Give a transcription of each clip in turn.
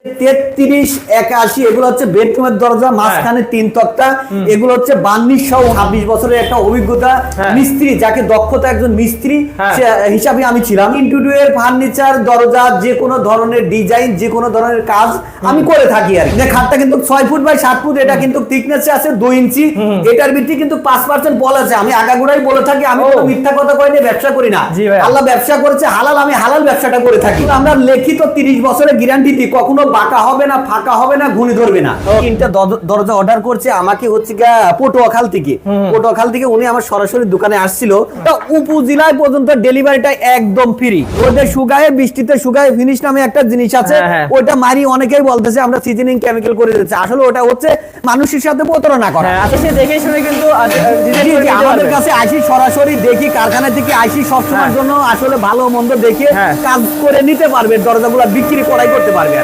3381 এগুলো হচ্ছে বেডরুমের দরজা, মাঝখানে 3 তক্তা। এগুলো হচ্ছে 26 বছরের একটা অভিজ্ঞতা মিস্ত্রি, যাকে দক্ষতা একজন মিস্ত্রি হিসাবে আমি ছিলাম। ইন্টেরিয়র ফার্নিচার, দরজা, যে কোনো ধরনের ডিজাইন, যে কোনো ধরনের কাজ আমি করে থাকি আর কি। খাটটা কিন্তু 6 ফুট বাই 7 ফুট, এটা কিন্তু থিকনেস আছে 2 ইঞ্চি। এটার ভিত্তি কিন্তু 5% বল আছে। আমি আগাগোড়াই বলে থাকি, আমি কোনো মিথ্যা কথা কই না, ব্যবসা করি না। আল্লাহ ব্যবসা করেছে হালাল, আমি হালাল ব্যবসাটা করে থাকি। আমরা লিখিত 30 বছরের গ্যারান্টি দিই, কখনো বাঁকা হবে না, ফাঁকা হবে না, ঘুনি ধরবে না। তিনটা দরজা অর্ডার করছে আমাকে হচ্ছে পটুয়াখাল থেকে উনি আমার সরাসরি দোকানে আসছিল। উপজেলায় পর্যন্ত ডেলিভারিটা একদম ফ্রি। ওদের শুকায়, বৃষ্টিতে শুকায় ফিনিশ নামে একটা জিনিস আছে, ওইটা মারি অনেকেই বলতেছে আমরা সিজনিং কেমিক্যাল করে দিচ্ছি। আসলে ওটা হচ্ছে মানুষের সাথে প্রতারণা করা। দেখে শুনে কিন্তু আমাদের কাছে আসি, সরাসরি দেখি, কারখানা থেকে আসি, সবসময়ের জন্য আসলে ভালো মন্দ দেখে কাজ করে নিতে পারবে, দরজাগুলো বিক্রি করাই করতে পারবে।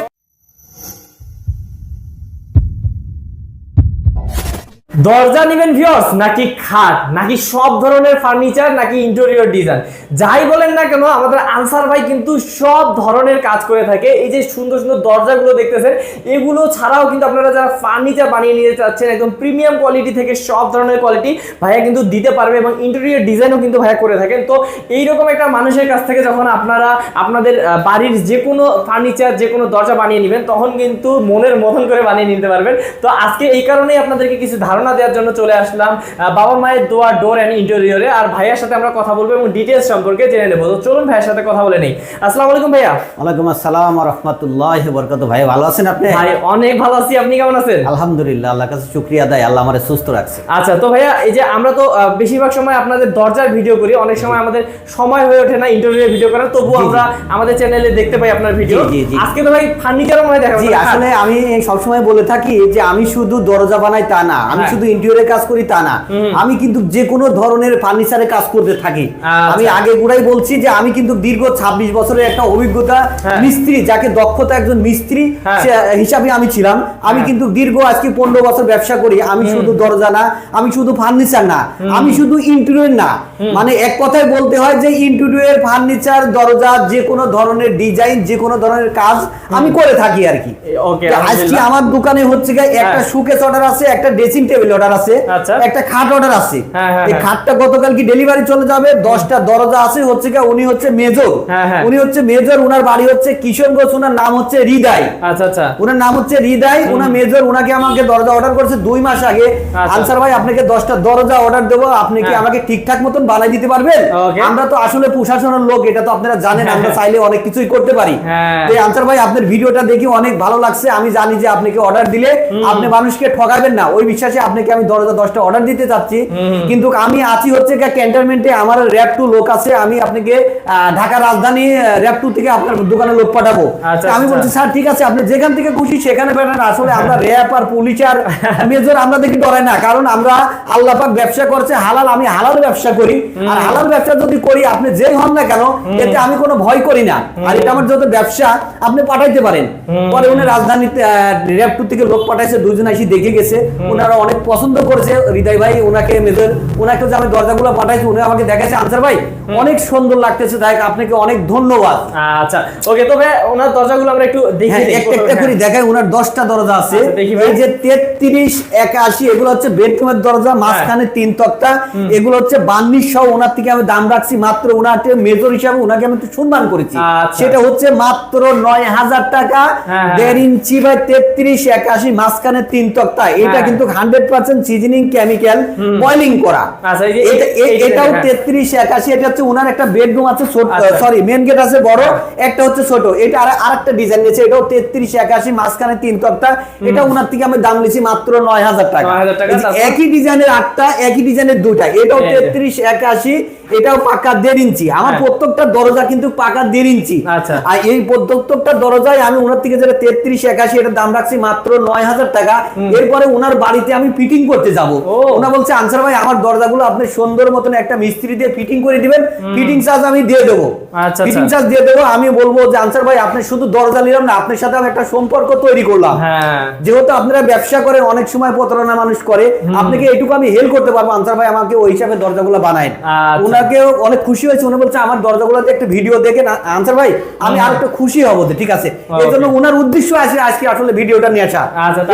দরজা নেবেন ভিউয়ার্স, নাকি খাট, নাকি সব ধরনের ফার্নিচার, নাকি ইন্টেরিয়র ডিজাইন, যাই বলেন না কেন আমাদের আনসার ভাই কিন্তু সব ধরনের কাজ করে থাকে। এই যে সুন্দর সুন্দর দরজাগুলো দেখতেছেন, এগুলো ছাড়াও কিন্তু আপনারা যারা ফার্নিচার বানিয়ে নিতে চাচ্ছেন একদম প্রিমিয়াম কোয়ালিটি থেকে সব ধরনের কোয়ালিটি ভাইয়া কিন্তু দিতে পারবে, এবং ইন্টেরিয়র ডিজাইনও কিন্তু ভাইয়া করে থাকেন। তো এইরকম একটা মানুষের কাছ থেকে যখন আপনারা আপনাদের বাড়ির যে কোনো ফার্নিচার, যে কোনো দরজা বানিয়ে নেবেন, তখন কিন্তু মনের মতন করে বানিয়ে নিতে পারবেন। তো আজকে এই কারণেই আপনাদেরকে কিছু ধারণা দেওয়ার জন্য চলে আসলাম বাবা মায়ের দোয়া ডোর এন্ড ইন্টেরিয়রে। আর ভাইয়ার সাথে আমরা কথা বলবো এবং ডিটেইলস সম্পর্কে জেনে নেব। তো চলুন ভাইয়ার সাথে কথা বলে নেই। আসসালামু আলাইকুম ভাইয়া। ওয়ালাইকুম আসসালাম ওয়া রাহমাতুল্লাহি ওয়া বারাকাতুহু। ভাই ভালো আছেন আপনি? ভাই অনেক ভালো আছি, আপনি কেমন আছেন? আলহামদুলিল্লাহ, আল্লাহর কাছে শুকরিয়া আদায়, আল্লাহ আমারে সুস্থ রাখছে। আচ্ছা, তো ভাইয়া এই যে আমরা তো বেশিরভাগ সময় আপনাদের দরজার ভিডিও করি, অনেক সময় আমাদের সময় হয়ে ওঠে না ইন্টেরিয়র ভিডিও করার, তবুও আমরা আমাদের চ্যানেলে দেখতে পাই আপনার ভিডিও। আজকে তো ভাই ফার্নিচারও মনে দেখাবো। জি, আসলে আমি সবসময় বলে থাকি যে আমি শুধু দরজা বানাই তা না, আমি শুধু ইন্টেরিয়রে কাজ করি তা না, আমি কিন্তু যে কোনো ধরনের ফার্নিচারে কাজ করতে থাকি। আমি আগে গুড়াই বলছি যে আমি কিন্তু দীর্ঘ 26 বছরের একটা অভিজ্ঞতা মিস্ত্রি, যাকে দক্ষতা একজন মিস্ত্রি হিসাবে আমি ছিলাম। আমি কিন্তু দীর্ঘ আজকে 15 বছর ব্যবসা করি। আমি শুধু দরজা না, আমি শুধু ফার্নিচার না, আমি শুধু ইন্টেরিয়র না, মানে এক কথায় বলতে হয় যে ইন্টেরিয়র, ফার্নিচার, দরজা, যে কোনো ধরনের ডিজাইন, যে কোনো ধরনের কাজ আমি করে থাকি আর কি। আজকে আমার দোকানে হচ্ছে একটা শোকেস অর্ডার আছে, একটা ড্রেসিং টেবিল অর্ডার আছে, একটা খাট অর্ডার আছে। এই খাটটা গতকাল কি ডেলিভারি চলে যাবে। 10টা দরজা আছে, হচ্ছে উনি হচ্ছে মেজর, উনার বাড়ি হচ্ছে কিশোরগঞ্জ, উনার নাম হচ্ছে হৃদয়। আচ্ছা আচ্ছা, উনার নাম হচ্ছে হৃদয়, উনার মেজর। উনাকে আমাকে দরজা অর্ডার করেছে 2 মাস আগে। আনসার ভাই আপনাকে 10টা দরজা অর্ডার দেবো, আপনি কি আমাকে ঠিকঠাক মতন বানাই দিতে পারবেন? আমরা তো আসলে প্রশাসনের লোক, এটা তো আপনারা জানেন, আমরা চাইলে অনেক কিছুই করতে পারি। আনসার ভাই আপনার ভিডিওটা দেখি অনেক ভালো লাগছে, আমি জানি যে আপনাকে অর্ডার দিলে আপনি মানুষকে ঠকাবেন না, ওই বিশ্বাসে আপনাকে আমি দরজা 10টা অর্ডার দিতে চাচ্ছি। কিন্তু আমি আছি হচ্ছে ক্যান্টনমেন্টে, আমার র‍্যাব 2 লোক আছে, আমি আপনাকে ঢাকা রাজধানী র‍্যাব 2 থেকে আপনার দোকানে লোক পাঠাবো। আমি বলছি স্যার ঠিক আছে, আপনি যেখান থেকে খুশি সেখানে পাঠান। আসলে আমরা র‍্যাব আর পুলিশ আর মেজর আমরা দেখি ডরাই না, কারণ আমরা আল্লাহ পাক ব্যবসা করছে হালাল, আমি হালাল ব্যবসা করি। আর হালাল ব্যবসা যদি করি, আপনি যেই হন না কেন, এতে আমি কোনো ভয় করি না। আর এটা আমার যত ব্যবসা, আপনি পাঠাইতে পারেন। পরে উনি রাজধানীতে র‍্যাব 2 থেকে লোক পাঠাইছে, 2 জন এসে দেখে গেছে, ওনারা অনেক পছন্দ করেছে। হৃদয় ভাই ওনাকে মেজর, ওনাকে যে আমি দরজাগুলো পাঠাইছি, উনি আমাকে দেখাইছে আনসার ভাই অনেক সুন্দর লাগতেছে, তাই আপনাকে অনেক ধন্যবাদ। আচ্ছা ওকে, তবে ওনার দরজাগুলো আমরা একটু দেখি, একটা করে দেখাই। ওনার 10টা দরজা আছে। এই যে 3381 এগুলো হচ্ছে বেডরুমের দরজা, মাঝখানে 3 তক্তা। এগুলো হচ্ছে 2200। ওনার থেকে আমি দাম রাখছি মাত্র, ওনাকে মেজর হিসাবে ওনাকে আমি একটু সম্মান করেছি, সেটা হচ্ছে মাত্র 9000 টাকা। 1.5 ইঞ্চি বাই 3381, মাঝখানে 3 তক্তা। এটা কিন্তু 100% সিজনিং কেমিক্যাল বয়লিং করা। এটাও 3381। এটা হচ্ছে ওনার একটা বেডরুম আছে, সরি মেন গেট আছে বড়, একটা হচ্ছে ছোট। এটা আরেকটা ডিজাইন নিয়েছে, এটাও 3381, মাঝখানে 3 তক্তা। এটা ওনার থেকে আমি দাম নিয়েছি মাত্র 9000 টাকা। একই ডিজাইনের 8টা, একই ডিজাইনের 2টা। এটাও 3381, এটাও পাকা 1.5 ইঞ্চি। আমার প্রত্যেকটা দরজা কিন্তু পাকা 1.5 ইঞ্চি। আর এই প্রত্যেকটা দরজায় আমি ওনার থেকে যেটা 3381, এটার দাম রাখছি মাত্র 9000 টাকা। এরপরে ওনার বাড়িতে আমি ফিটিং করতে যাব। ওনা বলছে আনসার ভাই আমার দরজাগুলো আপনি সুন্দর মতন একটা মিস্ত্রি দিয়ে ফিটিং করে দিবেন, ফিটিং চার্জ আমি দিয়ে দেবো। ফিটিং চার্জ দিয়ে দেবো। আমি বলবো যে আনসার ভাই আপনি শুধু দরজা নিলাম না, আপনার সাথে আমি একটা সম্পর্ক তৈরি করলাম। যেহেতু আপনারা ব্যবসা করেন, অনেক সময় প্রতারণা মানুষ করে, আপনাকে এইটুকু আমি হেল্প করতে পারবো। আনসার ভাই আমাকে ওই হিসাবে দরজাগুলো বানায়। ওনার ওনাকেও অনেক খুশি হয়েছে, উনি বলছে আমার দরজাগুলোতে একটা ভিডিও দেখে আনসার ভাই আমি আর একটু খুশি হব, ঠিক আছে। এই জন্য ওনার উদ্দেশ্য আছে আজকে আসলে ভিডিওটা নিয়ে আসা।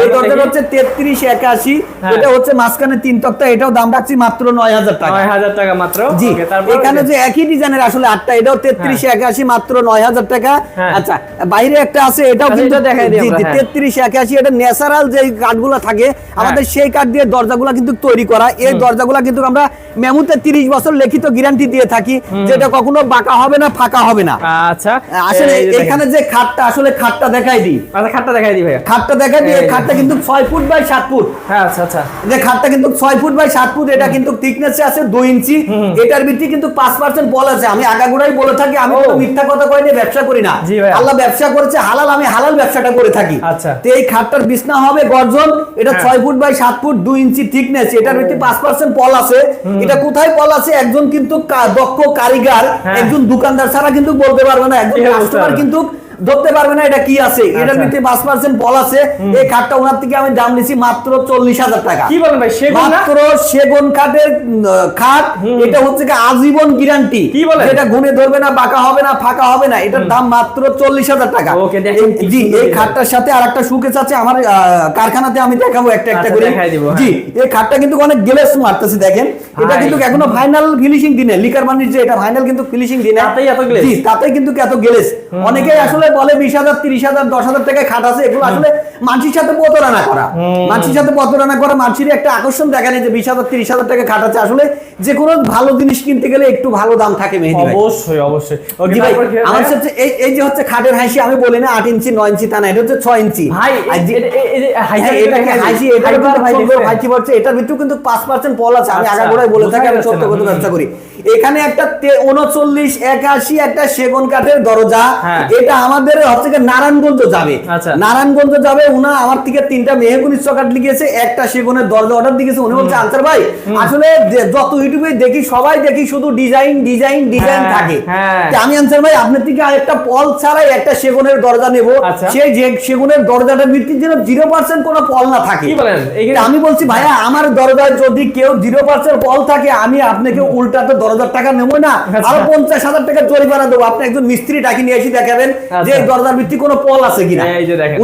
এই দরজাটা হচ্ছে 3381, এটা হচ্ছে মাঝখানে 3 তক্তা, এটাও দাম রাখছি মাত্র 9000 টাকা। 9000 টাকা মাত্র। জি, এখানে যে একই ডিজাইনের আসলে 8টা, এটাও 3381 মাত্র 9000 টাকা। আচ্ছা, বাইরে একটা আছে, এটাও কিন্তু দেখাই দিই। জি 3381, এটা ন্যাচারাল যে কাঠগুলো থাকে আমাদের সেই কাঠ দিয়ে দরজাগুলো কিন্তু তৈরি করা। এই দরজাগুলো কিন্তু আমরা মেমুতে 30 বছর লিখিত গ্যারান্টি দিয়ে থাকি, যেটা কখনো বাঁকা হবে না, ফাঁকা হবে না। আচ্ছা, আসলে এখানে যে খাটটা, আসলে খাটটা দেখাই দিই। আচ্ছা, খাটটা দেখাই দিই ভাইয়া। খাটটা দেখাই দিই। এই খাটটা কিন্তু 6 ফুট বাই 7 ফুট। হ্যাঁ, আচ্ছা আচ্ছা। যে খাটটা কিন্তু 6 ফুট বাই 7 ফুট, এটা কিন্তু থিকনেস আছে 2 ইঞ্চি। এটার ভিতরে কিন্তু 5% বল আছে। আমি আগাগোড়াই বলে থাকি, আমি কোনো মিথ্যা কথা কই না, ব্যবসা করি না। আল্লাহ ব্যবসা করেছে হালাল, আমি হালাল ব্যবসাটা করে থাকি। আচ্ছা, তো এই খাটটার বিছনা হবে গর্জন, এটা 6 foot by 7 foot 2 inch thickness. এটার ভিতরে 5% পল আছে। এটা কোথায় পল আছে একজন কিন্তু দক্ষ কারিগর, একজন দোকানদার ছাড়া কিন্তু বলতে পারবে না, একজন কাস্টমার কিন্তু ধরতে পারবে না এটা কি আছে। এটার ভিতরে 5% পল আছে। এই খাটটা ওনার থেকে আমি দাম নিছি মাত্র 40000 টাকা। কি বলেন ভাই, সেগুন না? মাত্র সেগুন কাঠের খাট। এটা হচ্ছে কি আজীবন গ্যারান্টি, এটা ঘুরে ধরবে না, বাঁকা হবে না, ফাঁকা হবে না। এটার দাম মাত্র 40000 টাকা। জি, এই খাটটার সাথে আরেকটা শোকেস আছে আমার কারখানাতে, আমি দেখাবো একটা একটা করে। জি, এই খাটটা কিন্তু অনেক গ্লেস মারতেছে, দেখেন। এটা কিন্তু এখনো ফাইনাল ফিনিশিং দিনে, লিকার বানির যে এটা ফাইনাল কিন্তু ফিনিশিং দিনে, জি তাতেই কিন্তু এত গ্লেস। অনেকে আসলে বলে 20000 30000 10000 টাকায় খাট আছে, এগুলো আসলে মানুষের সাথে প্রতারণা করা। মানুষের সাথে প্রতারণা করা, মানুষের একটা আকর্ষণ দেখানি যে 20000 30000 টাকা খাট আছে। আসলে যে কোনো ভালো জিনিস কিনতে গেলে একটু ভালো দাম থাকে মেহেদী ভাই। অবশ্যই অবশ্যই। আমার সাথে এই যে হচ্ছে খাটের হাসি, আমি বলি না 8 ইঞ্চি 9 ইঞ্চি তা না, এটা হচ্ছে 6 ইঞ্চি ভাই। এটাকে হাসি, এটা কিন্তু ভাই সুন্দর হাসি পড়ছে। এটার ভিতরে কিন্তু 5% পল আছে। আমি আগাগোড়াই বলে থাকি, আমি সত্য কথা ব্যবসা করি। এখানে একটা 3981 একটা সেগুন কাঠের দরজা। এটা আমাদের হচ্ছে কি নারায়ণগঞ্জ যাবে। নারায়ণগঞ্জ যাবে, উনি আমার থেকে 3টা মেহগুনি চকাট লিখেছে, একটা সেগুনের দরজা অর্ডার দিয়েছে। উনি বলছে আনসার ভাই আসলে যত ইউটিউবে দেখি সবাই দেখি শুধু ডিজাইন ডিজাইন ডিজাইন থাকে। আমি আনসার ভাই আপনার থেকে আরেকটা পল ছাড়াই একটা সেগুনের দরজা নেব, সেই যে সেগুনের দরজাটার ভিত্তির যেন 0% কোনো পল না থাকে। আমি বলছি ভাইয়া আমার দরজায় যদি কেউ 0% পল থাকে, আমি আপনাকে উল্টাতে 10,000 টাকা নেব না, আরো 50,000 টাকা জরিমানা দেবো। আপনি একজন মিস্ত্রি ডাকি নিয়ে এসে দেখাবেন যে দরজার ভিত্তি কোনো পল আছে কিনা।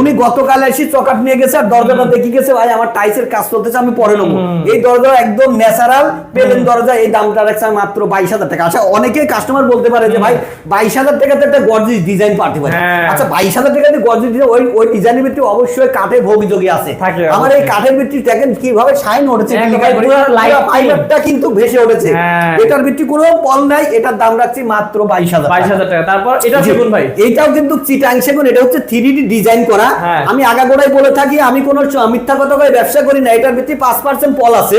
উনি গতকাল এসে চকাট নিয়ে গেছে, আর দরজাটা দেখে গেছে ভাই আমার টাইসের কাজ চলতেছে, আমি পরে নেবো। এই দরজা একদম ন্যাচারাল প্লেন দরজা, এই দামটা রাখছে মাত্র 22,000 টাকা। আচ্ছা, অনেকে কাস্টমার বলতে পারে যে ভাই 22,000 টাকাতে একটা গর্জিয়াস ডিজাইন পাঠাতে পারে। আচ্ছা, 22,000 টাকাতে গর্জিয়াস ডিজাইন, ওই ডিজাইনের ভিত্তি অবশ্যই কাঠে ভোগযোগী আছে। আমার এই কাঠের ভিত্তি দেখেন কিভাবে শাইন উঠেছে, ফাইবারটা কিন্তু ভেসে উঠেছে। এটার ভিত্তি কোনো পল নাই। এটার দাম রাখছি মাত্র 22,000 টাকা। তারপর এটা সেগুন ভাই, এটাও কিন্তু চিটাং সেগুন, এটা হচ্ছে 3D ডিজাইন করা। আমি আগাগোড়াই বলে থাকি, আমি কোনো মিথ্যা কথা কই ব্যবসা করি না। এটার ভিত্তি 5% পল আছে।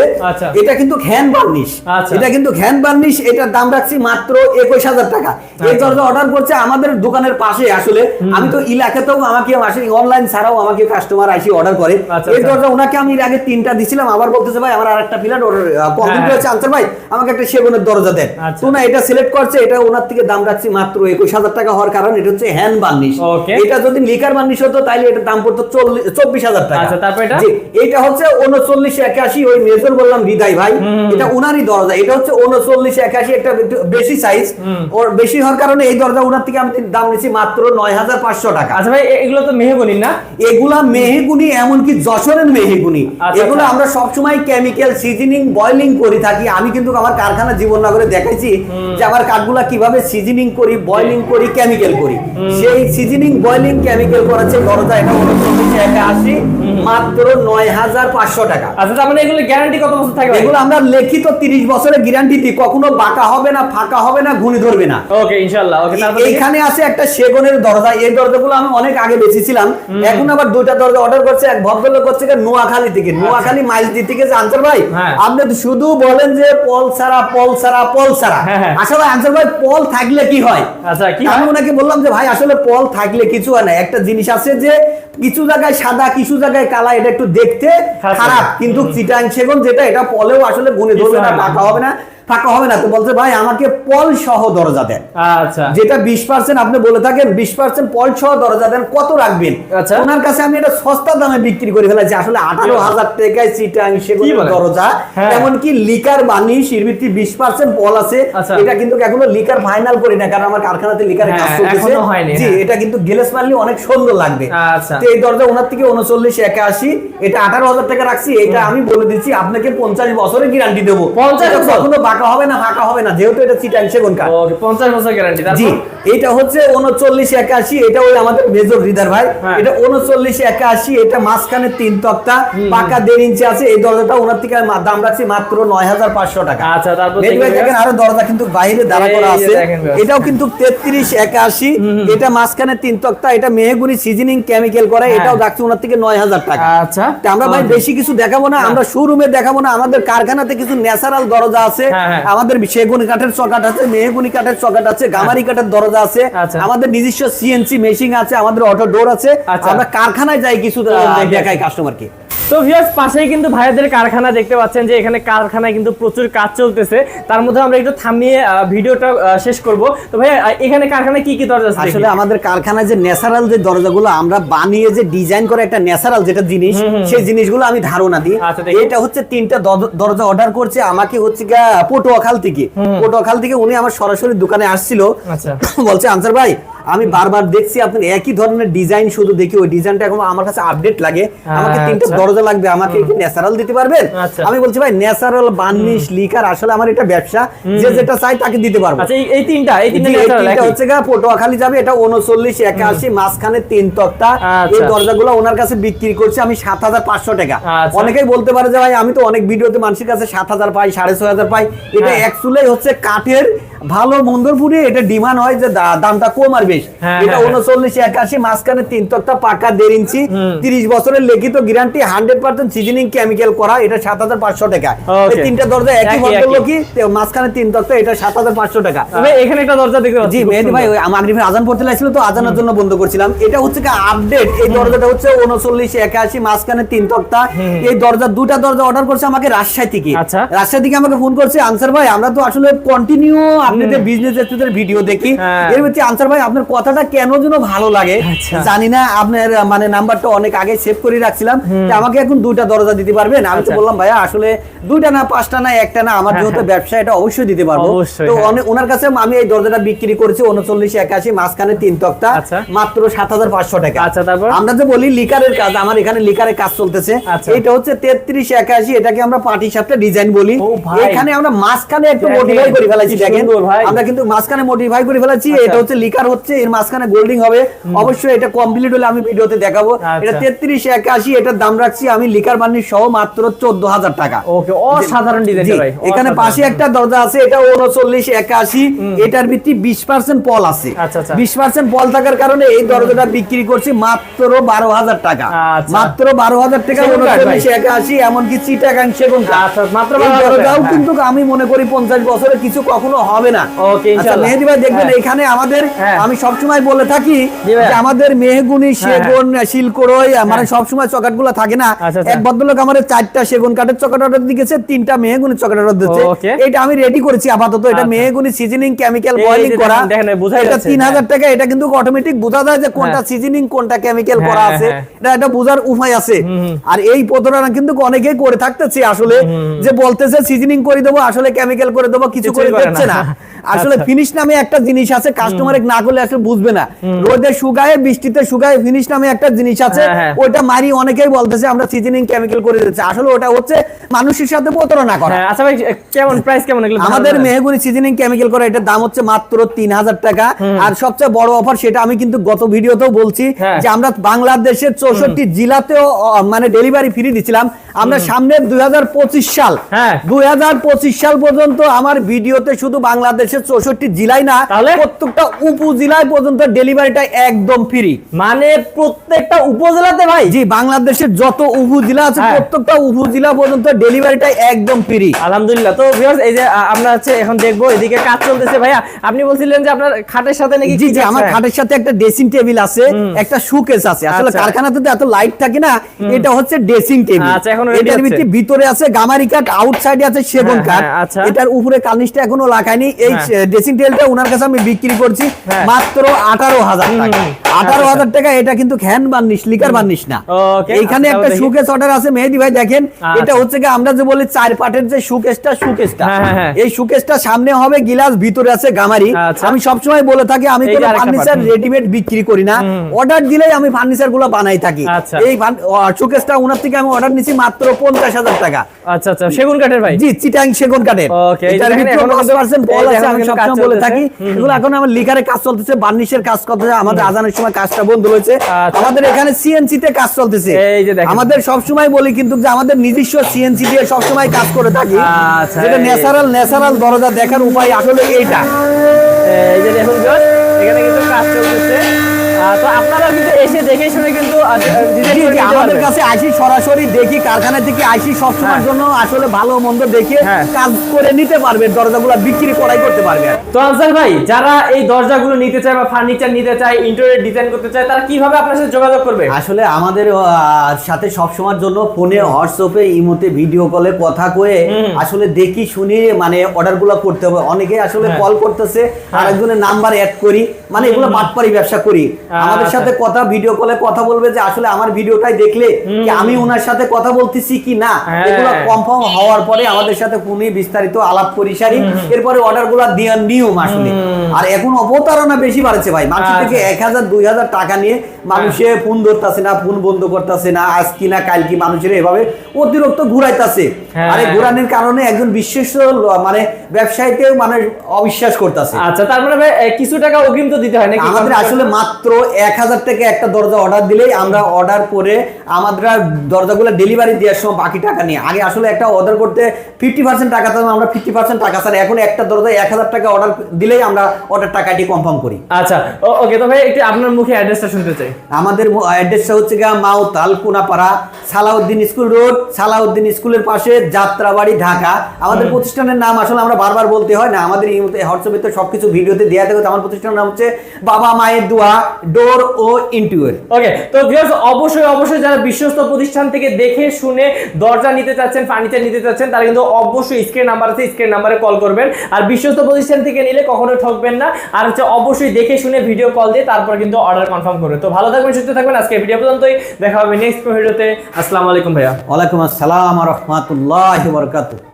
এটা কিন্তু হ্যান্ড বার্নিশ, এটা কিন্তু হ্যান্ড বার্নিশ। এটার দাম রাখছি মাত্র 21,000 টাকা। এই দরজা অর্ডার করছে আমাদের দোকানের পাশে। আসলে আমি তো এলাকাতেও আমাকে আসে, অনলাইন ছাড়াও আমাকে কাস্টমার আসি অর্ডার করে। এই দরজা ওনাকে আমি আগে 3টা দিছিলাম, আবার বলতেছে ভাই আমার আরেকটা ফ্ল্যাট কমপ্লিট হয়েছে, আনসার ভাই আমাকে একটা সেগুনের দরজা দেন। তো না, এটা সিলেক্ট করছে, এটা ওনার থেকে দাম রাখছি মাত্র 21,000 টাকা হওয়ার কারণ এটা হচ্ছে হ্যান্ড বার্নিশ। এটা যদি লিকার বার্নিশ হতো তাহলে এটার দাম পড়তো 24,000 টাকা। আচ্ছা, তারপর এটা হচ্ছে 3981, ওই মেজর বললাম হৃদয় ভাই, এটা ওনারই দরজা। এটা হচ্ছে 3981, একটা বেশি সাইজ, ওর বেশি হওয়ার কারণে এই দরজা ওনার থেকে আমি দাম নিচ্ছি মাত্র 9,500 টাকা। আচ্ছা ভাই, এগুলো তো মেহগুনি না? এগুলা মেহগুনি, এমনকি যশোরের মেহগুনি। এগুলো আমরা সবসময় কেমিক্যাল সিজনিং বয়লিং করে থাকি। আমি কিন্তু আমার কারখানা জীবননগরে দেখাইছি যে আমার কাঠগুলা কিভাবে সিজনিং করি, বয়লিং করি, কেমিক্যাল করি। সেই সিজনিং বয়লিং কেমিক্যাল করাচ্ছে দরজা। এটা 3981, মাত্র 9,500 টাকা। আচ্ছা, তার মানে এগুলো গ্যারান্টি কত বছর থাকবে? এগুলো আমরা লিখিত 30 বছরের গ্যারান্টি দিই, কখনো বাঁকা হবে না, ফাঁকা হবে না, ঘুরে ধরবে না। ওকে, ইনশাআল্লাহ। ওকে, তারপর এখানে আছে একটা সেগুনের দরজা। এই দরজাগুলো আমি অনেক আগে বেচেছিলাম, এখন আবার 2টা দরজা অর্ডার করছে। এক ভদ্রলোক হচ্ছে নোয়াখালী থেকে, নোয়াখালী মাইলদি থেকে। আনসার ভাই আপনি তো শুধু বলেন যে পল ছাড়া পল ছাড়া পল ছাড়া, আসলে আনসার ভাই পল থাকলে কি হয়? আচ্ছা, কি আমি ওনাকে বললাম যে ভাই আসলে পল থাকলে কিছু হয় না। একটা জিনিস আছে যে কিছু জায়গায় সাদা, কিছু জায়গায় কালা, এটা একটু দেখতে খারাপ, কিন্তু চিটাং সেগুন যেটা, এটা পলেও আসলে গুণে ধরবে না, বাঁকা হবে না, ফাঁকা হবে না। তো বলছে ভাই আমাকে পল সহ দরজা দেন। আচ্ছা, যেটা 20% আপনি বলে থাকেন 20% পল সহ দরজা দেন, কত রাখবেন? আচ্ছা। ওনার কাছে আমি এটা সস্তা দামে বিক্রি করে ফেলেছি, আসলে 18,000 টাকায় চিটাং সেগুন দরজা, এমনকি লিকার বানিশ এর ভিতরে 20% পল আছে। এটা কিন্তু এখনো লিকার ফাইনাল করি না, কারণ আমার কারখানাতে লিকারের কাজ চলতেছে। জি, এটা কিন্তু গ্লেস মারলে অনেক সুন্দর লাগবে। তো এই দরজা ওনার থেকে 3981, এটা 18,000 টাকা রাখছি। এটা আমি বলে দিচ্ছি আপনাকে 50 বছরের গ্যারান্টি দেবো। 50 বছর কখনো বাঁকা হবে না, ফাঁকা হবে না, যেহেতু এটা চিটাং সেগুন কাঠ। ওকে, 50 বছর গ্যারান্টি। জি, এটা হচ্ছে 3981, এটা ওই আমাদের মেজর হৃদয় ভাই। এটা 3981, এটা মাঝখানে 3 তক্তা, পাকা 1.5 ইঞ্চি আছে। এই দরজাটা ওনার থেকে দাম রাখছি মাত্র 9,500 টাকা। আচ্ছা, তারপর দেখেন আরো দরজা কিন্তু বাইরে দাঁড়া করা আছে। এটাও কিন্তু 3381, এটা মাঝখানে 3 তক্তা, এটা মেহগুনি সিজনিং কেমিক্যাল করা, এটাও রাখছি ওনার থেকে 9,000 টাকা। আচ্ছা, আমরা ভাই বেশি কিছু দেখাবো না, আমরা শোরুমে দেখাবো না, আমাদের কারখানাতে কিছু ন্যাচারাল দরজা আছে। আমাদের সেগুন কাঠের চকাট আছে, মেহগুনি কাঠের চকাট আছে, গামারি কাঠের দরজা আছে, আমাদের নিজস্ব সিএনসি মেশিন আছে, আমাদের অটো ডোর আছে। আমরা কারখানায় যাই কিছু দেখাই কাস্টমারকে। তো ভিউয়ার্স, পাশেই কিন্তু ভাইয়াদের কারখানা দেখতে পাচ্ছেন যে এখানে কারখানায় কিন্তু প্রচুর কাজ চলতেছে। তার মধ্যে আমরা একটু থামিয়ে ভিডিওটা শেষ করব। তো ভাইয়া এখানে কারখানায় কি কি দরজা আছে? আসলে আমাদের কারখানায় যে ন্যাচারাল যে দরজাগুলো আমরা বানিয়ে যে ডিজাইন করে একটা ন্যাচারাল যেটা জিনিস, সেই জিনিসগুলো আমি ধারণা দিই। এটা হচ্ছে 3টা দরজা অর্ডার করছে আমাকে, হচ্ছে পটুয়াখাল থেকে। পটুয়াখাল থেকে উনি আমার সরাসরি দোকানে আসছিল, বলছে আনসার ভাই আমি বারবার দেখছি আপনি একই ধরনের ডিজাইন শুধু দেখি, ওই ডিজাইনটা এখন আমার কাছে আপডেট লাগে, আমাকে 3টা দরজা লাগবে, আমাকে কি ন্যাচারাল দিতে পারবেন? আমি বলছি ভাই ন্যাচারাল বার্নিশ লিকার আসলে আমার এটা ব্যবসা, যে যেটা চাই তাকে দিতে পারবো। আচ্ছা, এই তিনটা হচ্ছে পটুয়াখালী যাবে, এটা 3981, মাঝখানে 3 তক্তা। এই দরজাগুলো ওনার কাছে বিক্রি করছে আমি 7,500 টাকা। অনেকেই বলতে পারে যে ভাই আমি তো অনেক ভিডিওতে মানুষের কাছে 7,000 পাই, 6,500 পাই। এটা অ্যাকচুয়ালি হচ্ছে কাঠের ভালো মন্দরপুরে এটা ডিমান্ড হয় যে দামটা কম আর বেশ। এটা 3981, মাঝখানে 3 তক্তা, পাকা 1.5 ইঞ্চি, 30 বছরের লিখিত গ্যারান্টি, 100% সিজনিং কেমিক্যাল করা, এটা 7,500 টাকা। এই 3টা দরজা একই ভদ্রলোকই, মাঝখানে 3 তক্তা, এটা 7,500 টাকা। এখানে একটা দরজা দেখতে পাচ্ছি। জি মেহেদী ভাই, ওই মাগরিবের আজান পড়তে লাগছিল তো আজানের জন্য বন্ধ করছিলাম। এটা হচ্ছে আপডেট, এই দরজাটা হচ্ছে 3981, মাঝখানে 3 তক্তা। এই দরজা দুটা দরজা অর্ডার করছে আমাকে রাজশাহী থেকে। রাজশাহী থেকে আমাকে ফোন করছে, আনসার ভাই আমরা তো আসলে কন্টিনিউ আপনাদের বিজনেস এর ভিডিও দেখি, এর মধ্যে আনসার ভাই আপনার কথাটা কেন যেন ভালো লাগে জানি না, আপনার মানে নাম্বারটা অনেক আগে সেভ করে রাখছিলাম, আমাকে এখন 2টা দরজা দিতে পারবেন? আমি তো বললাম ভাইয়া আসলে 2টা না, 5টা না, 1টা না, আমার যেহেতু ব্যবসা এটা অবশ্যই দিতে পারবো। তো ওনার কাছে আমি এই দরজাটা বিক্রি করেছি 3981, মাঝখানে 3 তক্তা, মাত্র 7,500 টাকা। আমরা যে বলি লিকারের কাজ, আমার এখানে লিকারের কাজ চলতেছে। এটা হচ্ছে 3381, এটাকে আমরা পাটি সাপটা ডিজাইন বলি। এখানে আমরা মাঝখানে একটু মডিফাই করে ফেলেছি, দেখেন আমরা কিন্তু মাঝখানে মডিফাই করে ফেলেছি। এটা হচ্ছে লিকার হচ্ছে, এর মাঝখানে গোল্ডিং হবে, অবশ্যই এটা কমপ্লিট হলে আমি ভিডিওতে দেখাবো। এটা 3381, এটার দাম রাখছি আমি লিকার বার্নিশ সহ মাত্র 14,000 টাকা। ওকে, অসাধারণ ডিজাইন ভাই। এখানে পাশে একটা দরজা আছে, এটা 3981, এটার ভিতরে 20% পল আছে। 20% পল থাকার কারণে এই দরজাটা বিক্রি করছি মাত্র 12,000 টাকা। মাত্র 12,000 টাকা 3981, এমনকি চিটাগাং সেগুন কাঠ। মাত্র 12,000 কিন্তু আমি মনে করি 50 বছরের কিছু কখনো হবে না। ওকে ইনশাআল্লাহ। মেহেদী ভাই দেখবেন এখানে আমাদের, আমি সব সময় বলে থাকি যে আমাদের মেহগুনি সেগুন শিলকড়ই মানে সব সময় চকাটগুলো থাকে না। এক ভদ্রলোক আমাদের 4টা সেগুন কাঠের চকাট অর্ডার দিয়েছে, 3টা মেহগুনি চকাট অর্ডার দিয়েছে। এটা আমি রেডি করেছি আপাতত। এটা মেহগুনি সিজনিং কেমিক্যাল বয়েলিং করা, এটা 3,000 টাকা। এটা কিন্তু অটোমেটিক বোঝা যায় যে কোনটা সিজনিং কোনটা কেমিক্যাল করা আছে, এটা বোঝার উপায় আছে। আর এই প্রতারণা কিন্তু অনেকেই করে থাকতেছে আসলে, যে বলতেছে সিজনিং করে দেবো, আসলে কেমিক্যাল করে দেবো, কিছু করে দিচ্ছে না। আসলে ফিনিশ নামে একটা জিনিস আছে, কাস্টমার না করলে আসলে বুঝবে না। রোদে শুকায়, বৃষ্টিতে শুকায়, ফিনিশ নামে একটা জিনিস আছে, ওটা মারি অনেকেই বলতেছে আমরা সিজনিং কেমিক্যাল করে দিচ্ছি, আসলে ওটা হচ্ছে মানুষের সাথে প্রতারণা করা। আচ্ছা ভাই, কেমন প্রাইস কেমন এগুলো? আমাদের মেহগুনি সিজনিং কেমিক্যাল করা, এটার দাম হচ্ছে মাত্র 3,000 টাকা। আর সবচেয়ে বড় অফার, সেটা আমি কিন্তু গত ভিডিওতেও বলছি যে আমরা বাংলাদেশের 64 জেলাতেও মানে ডেলিভারি ফ্রি দিছিলাম। আমরা সামনে 2025 সাল 2025 সাল পর্যন্ত আমার ভিডিওতে শুধু বাংলাদেশের 64 জেলায় না, প্রত্যেকটা উপজেলায় পর্যন্ত ডেলিভারিটা একদম ফ্রি। মানে প্রত্যেকটা উপজেলাতে ভাই? জি, বাংলাদেশের যত উপজেলা আছে প্রত্যেকটা উপজেলা পর্যন্ত ডেলিভারিটা একদম ফ্রি। আলহামদুলিল্লাহ। তো ভিউয়ার্স এই যে আমরা হচ্ছে এখন দেখবো এদিকে কাজ চলতেছে। ভাইয়া আপনি বলছিলেন যে আপনার খাটের সাথে নাকি জি জি আমার খাটের সাথে একটা ড্রেসিং টেবিল আছে, একটা শোকেস আছে। আসলে আচ্ছা। কারখানাতে তো এত লাইট থাকে না, এটা হচ্ছে ড্রেসিং টেবিল। আচ্ছা, এখন ready এটার হচ্ছে। ভিতরে আছে গামারি কাঠ, আউটসাইডে আছে সেগুন হ্যাঁ, কাঠ। হ্যাঁ, আচ্ছা। এটার উপরে কার্নিশটা এখনো লাগাইনি। এই ড্রেসিং টেবিলটা ওনার কাছে আমি বিক্রি করছি হ্যাঁ। মাত্র 18,000 টাকা। 18,000 টাকা। এটা কিন্তু হ্যান্ড বার্নিশ, লিকার বার্নিশ না। ওকে, এইখানে আচ্ছা, একটা দেখি। শোকেস অর্ডার আছে মেহেদী ভাই, দেখেন আচ্ছা। এটা হচ্ছে কি আমরা যে বলি 4 পাটের যে শোকেসটা হ্যাঁ, হ্যাঁ, হ্যাঁ। এই শোকেসটা সামনে হবে গিলাস, ভিতরে আছে গামারি। আচ্ছা। আমি সবসময় বলে থাকি আমি এই যে কোনো আরেকটা ফার্নিচার পাট। রেডিমেড বিক্রি করি না, অর্ডার দিলেই আমি ফার্নিচার গুলো বানাই থাকি। আচ্ছা। এই শোকেসটা ওনার থেকে আমি অর্ডার নিছি মাত্র 50,000 টাকা। আচ্ছা আচ্ছা, সেগুন কাঠের ভাই। জি, চিটাং সেগুন কাঠের। ওকে, এই এটার দেখেন ভিতরে এখনো 10% বল এই আছে, দেখেন আমি কিন্তু কাজ সবসময় বলে চলতেছে। থাকি। এগুলো এখন আমার লিকারের কাজ চলতেছে, বার্নিশের কাজ করতেছে, আমাদের আজানের সময় কাজটা বন্ধ হয়েছে। আচ্ছা। আমাদের এখানে সিএনসি তে কাজ চলতেছে। এই যে দেখেন। আমাদের সবসময় বলি কিন্তু যে আমাদের নিজস্ব সিএনসি দিয়ে সবসময় কাজ করে থাকি। আচ্ছা, যেটা এই- ন্যাচারাল দরজা দেখার উপায় আসলে এইটা। এই যে দেখুন ভিউয়ার্স, এখানে কিন্তু কাজ চলতেছে। তো আপনারা কিন্তু এসে দেখে শুনে কিন্তু ডিজাইন জি, করে জি, নিতে আমাদের পারবেন। কাছে আসি, সরাসরি দেখি, কারখানা থেকে আসি সবসময়ের হ্যাঁ। জন্য আসলে ভালো মন্দ দেখে হ্যাঁ। কাজ করে নিতে পারবে, দরজাগুলো বিক্রি করাই করতে পারবে। তো আনসার ভাই, যারা এই দরজাগুলো নিতে চায় বা ফার্নিচার নিতে চায়, ইন্টেরিয়র ডিজাইন করতে চায়, তারা কিভাবে আপনার সাথে যোগাযোগ করবে? আসলে আমাদের সাথে সবসময়ের জন্য ফোনে, হোয়াটসঅ্যাপে, ইমোতে, ভিডিও কলে কথা কয়ে আসলে দেখি শুনি মানে অর্ডার গুলো করতে হবে। অনেকে আসলে হ্যাঁ। কল করতেছে, আরেকজনের নাম্বার অ্যাড করি, মানে এগুলো বাটপারি ব্যবসা করি। আমাদের সাথে কথা, ভিডিও কলে কথা বলবে যে আসলে আমার ভিডিওটাই দেখলে কি আমি ওনার সাথে কথা বলতেছি কি না, হ্যাঁ। এগুলো কনফার্ম হওয়ার পরে আমাদের সাথে ফোনে বিস্তারিত আলাপ পরিসারি, এরপরে অর্ডার গুলা দেওয়ার নিয়ম আসলে। আর এখন অবতারণা বেশি বাড়ছে ভাই, মানুষ থেকে 1,000 2,000 টাকা নিয়ে মানুষে ফোন ধরতেছে না, ফোন বন্ধ করতেছে না, আজ কি না কাল কি, মানুষের এভাবে অতিরিক্ত ঘুরাইতেছে। হ্যাঁ। আর এই ঘুরানোর কারণে একজন বিশ্বস্ত মানে ব্যবসায়ীতে মানে অবিশ্বাস করতেছে। আচ্ছা, তার মানে ভাই কিছু টাকা অগ্রিম তো দিতে হয় নাকি? আমাদের আসলে মাত্র 1,000 টাকা একটা দরজা অর্ডার দিলেই আমরা অর্ডার করে আমাদের দরজাগুলো ডেলিভারি দেওয়ার সময় বাকি টাকা নিয়ে, আগে আসলে একটা অর্ডার করতে 50% টাকা দিতাম, আমরা 50% টাকা স্যার, এখন একটা দরজা 1,000 টাকা অর্ডার দিলেই আমরা অর্ডার টাকাটি কনফার্ম করি। আচ্ছা, ওকে। তো ভাই একটু আপনার মুখে অ্যাড্রেসটা শুনতে চাই। আমাদের অ্যাড্রেসটা হচ্ছে গিয়ে মাওতাল কোনাপাড়া, সালাউদ্দিন স্কুল রোড, সালাউদ্দিন স্কুলের পাশে, যাত্রাবাড়ি, ঢাকা। আমাদের প্রতিষ্ঠানের নাম আসলে আমরা বারবার বলতে হয় না, আমাদের এই হোয়াটসঅ্যাপে তো সবকিছু ভিডিওতে দেওয়া থাকে। আমার প্রতিষ্ঠানের নাম হচ্ছে বাবা মায়ের দোয়া ডোর ও ইন্টেরিয়র। ওকে, তো ভিউয়ার্স অবশ্যই যারা বিশ্বস্ত প্রতিষ্ঠান থেকে দেখে শুনে দরজা নিতে চাচ্ছেন, ফার্নিচার নিতে চাচ্ছেন, তারা কিন্তু অবশ্যই স্ক্রিন নাম্বার আছে, স্ক্রিন নাম্বারে কল করবেন। আর বিশ্বস্ত প্রতিষ্ঠান থেকে নিলে কখনোই ঠকবেন না। আর হচ্ছে অবশ্যই দেখে শুনে ভিডিও কল দিয়ে তারপর কিন্তু অর্ডার কনফার্ম করবেন। তো ভালো থাকবেন, সুস্থ থাকবেন। আজকে ভিডিও পর্যন্তই, দেখা হবে নেক্সট ভিডিওতে। আসসালামু আলাইকুম ভাইয়া। ওয়ালাইকুম আসসালাম ওয়া রাহমাতুল্লাহি ওয়া বারাকাতুহু।